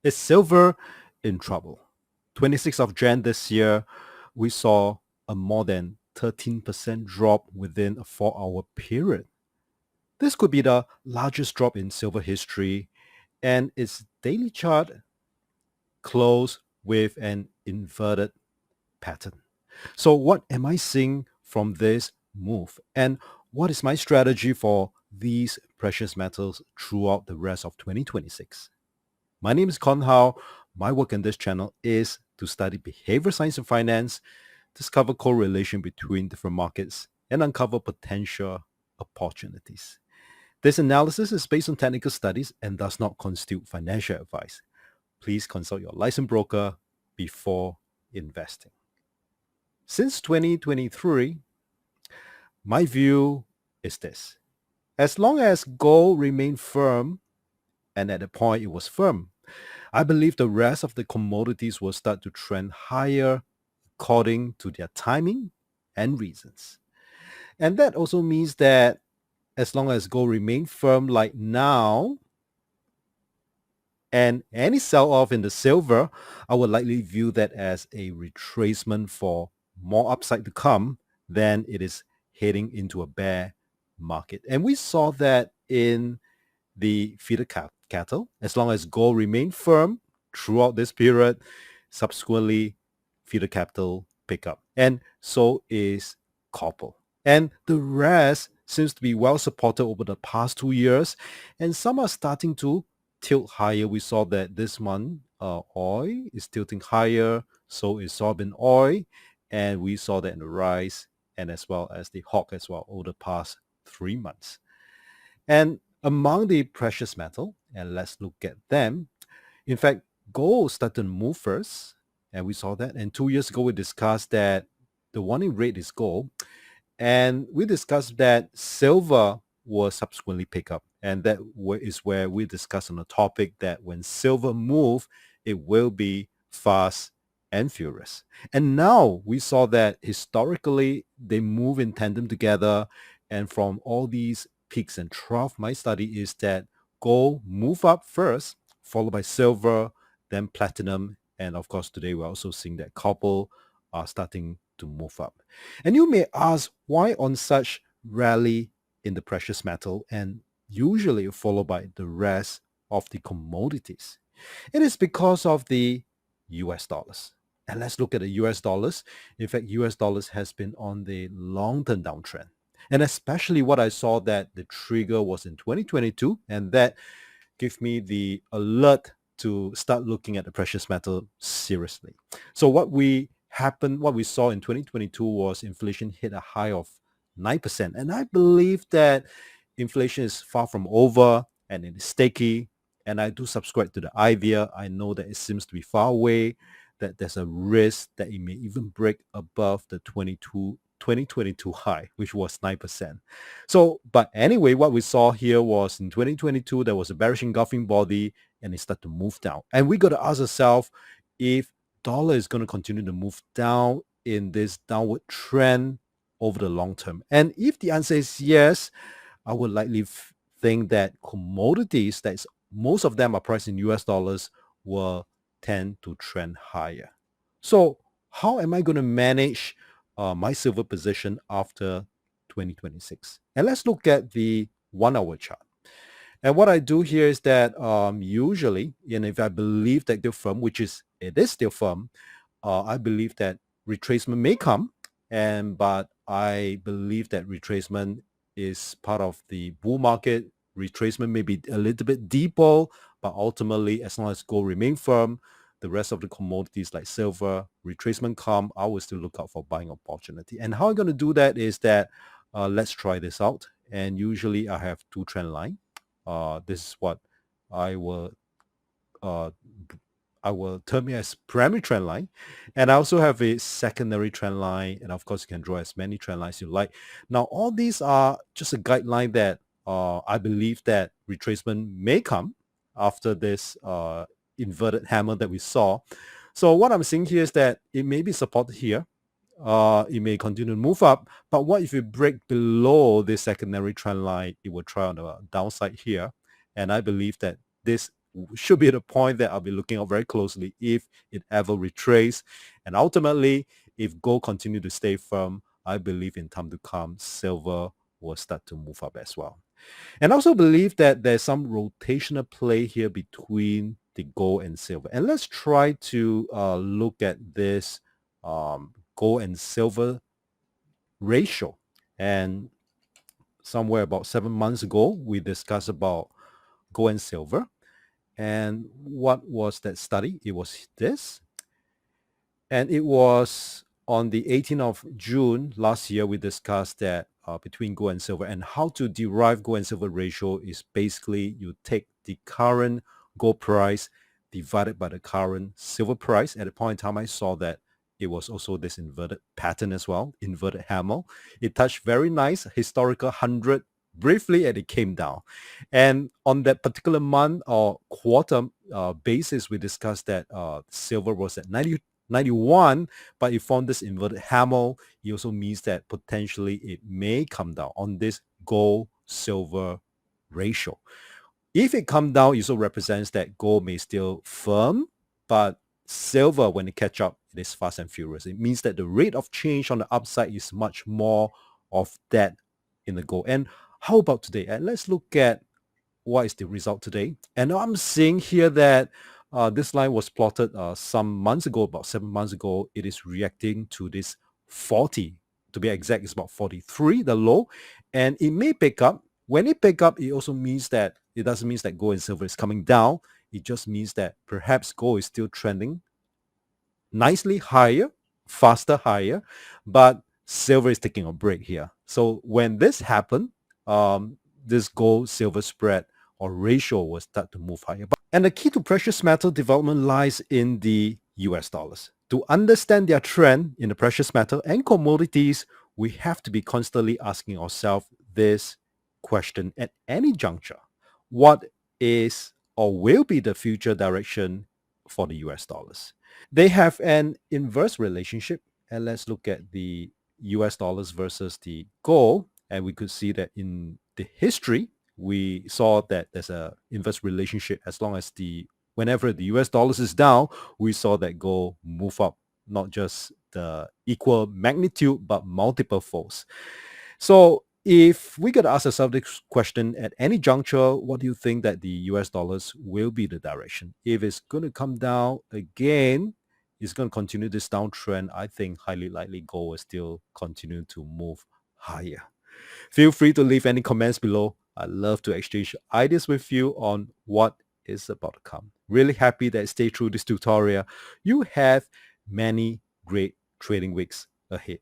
Is silver in trouble? 26th of Jan this year, we saw a more than 13% drop within a 4-hour period. This could be the largest drop in silver history, and its daily chart closed with an inverted pattern. So what am I seeing from this move? And what is my strategy for these precious metals throughout the rest of 2026? My name is Con Hao. My work in this channel is to study behavior science and finance, discover correlation between different markets, and uncover potential opportunities. This analysis is based on technical studies and does not constitute financial advice. Please consult your licensed broker before investing. Since 2023, my view is this. As long as gold remained firm, and at the point it was firm, I believe the rest of the commodities will start to trend higher according to their timing and reasons. And that also means that as long as gold remains firm like now, and any sell-off in the silver, I would likely view that as a retracement for more upside to come than it is heading into a bear market. And we saw that in the feeder cattle. As long as gold remained firm throughout this period, subsequently feeder capital pick up. And so is copper. And the rest seems to be well supported over the past 2 years. And some are starting to tilt higher. We saw that this month, oil is tilting higher. So is soybean oil. And we saw that in the rise and as well as the hawk as well over the past 3 months. And among the precious metal, and let's look at them. In fact, gold started to move first, and we saw that. And 2 years ago, we discussed that the warning rate is gold, and we discussed that silver will subsequently pick up, and that is where we discussed on the topic that when silver move, it will be fast and furious. And now we saw that historically they move in tandem together, and from all these peaks and trough, my study is that gold move up first, followed by silver, then platinum, and of course today we're also seeing that copper are starting to move up. And you may ask why on such rally in the precious metal and usually followed by the rest of the commodities. It is because of the US dollars. And let's look at the US dollars. In fact, US dollars has been on the long-term downtrend. And especially what I saw that the trigger was in 2022, and that gave me the alert to start looking at the precious metal seriously. So what we saw in 2022 was inflation hit a high of 9%. And I believe that inflation is far from over and it is sticky. And I do subscribe to the idea. I know that it seems to be far away, that there's a risk that it may even break above the 2022 high, which was 9%. So, but anyway, what we saw here was in 2022, there was a bearish engulfing body and it started to move down. And we got to ask ourselves if dollar is going to continue to move down in this downward trend over the long term. And if the answer is yes, I would likely think that commodities, that is, most of them are priced in US dollars, will tend to trend higher. So how am I going to manage my silver position after 2026? And let's look at the 1-hour chart. And what I do here is that usually, and if I believe that they're firm, which is it is still firm, I believe that retracement may come, but I believe that retracement is part of the bull market. Retracement may be a little bit deeper, but ultimately, as long as gold remain firm, the rest of the commodities like silver, retracement come, I will still look out for buying opportunity. And how I'm going to do that is that let's try this out. And usually I have two trend line. This is what I will uh, I will term it as primary trend line. And I also have a secondary trend line. And of course, you can draw as many trend lines you like. Now, all these are just a guideline that I believe that retracement may come after this inverted hammer that we saw. So what I'm saying here is that it may be supported here. It may continue to move up. But what if you break below this secondary trend line, it will try on the downside here. And I believe that this should be the point that I'll be looking out very closely if it ever retrace. And ultimately, if gold continue to stay firm, I believe in time to come, silver will start to move up as well. And I also believe that there's some rotational play here between the gold and silver. And let's try to look at this gold and silver ratio. And somewhere about 7 months ago, we discussed about gold and silver. And what was that study? It was this. And it was on the 18th of June last year, we discussed that between gold and silver, and how to derive gold and silver ratio is basically you take the current gold price divided by the current silver price. At the point in time, I saw that it was also this inverted pattern as well, inverted hammer. It touched very nice historical 100 briefly, and it came down. And on that particular month or quarter basis, we discussed that silver was at 91, but it formed this inverted hammer. It also means that potentially it may come down on this gold silver ratio. If it comes down, it also represents that gold may still firm, but silver, when it catch up, it is fast and furious. It means that the rate of change on the upside is much more of that in the gold. And how about today? And let's look at what is the result today. And I'm seeing here that this line was plotted some months ago, about 7 months ago. It is reacting to this 40. To be exact, it's about 43, the low. And it may pick up. When it pick up, it also means that it doesn't mean that gold and silver is coming down. It just means that perhaps gold is still trending nicely higher, faster higher, but silver is taking a break here. So when this happen, this gold silver spread or ratio will start to move higher. And the key to precious metal development lies in the US dollars. To understand their trend in the precious metal and commodities, we have to be constantly asking ourselves this question at any juncture. What is or will be the future direction for the US dollars? They have an inverse relationship. And let's look at the US dollars versus the gold. And we could see that in the history, we saw that there's a inverse relationship as long as whenever the US dollars is down, we saw that gold move up, not just the equal magnitude, but multiple folds. So if we could ask ourselves this question at any juncture, what do you think that the US dollars will be the direction? If it's going to come down again, it's going to continue this downtrend, I think highly likely gold will still continue to move higher. Feel free to leave any comments below. I'd love to exchange ideas with you on what is about to come. Really happy that stay through this tutorial. You have many great trading weeks ahead.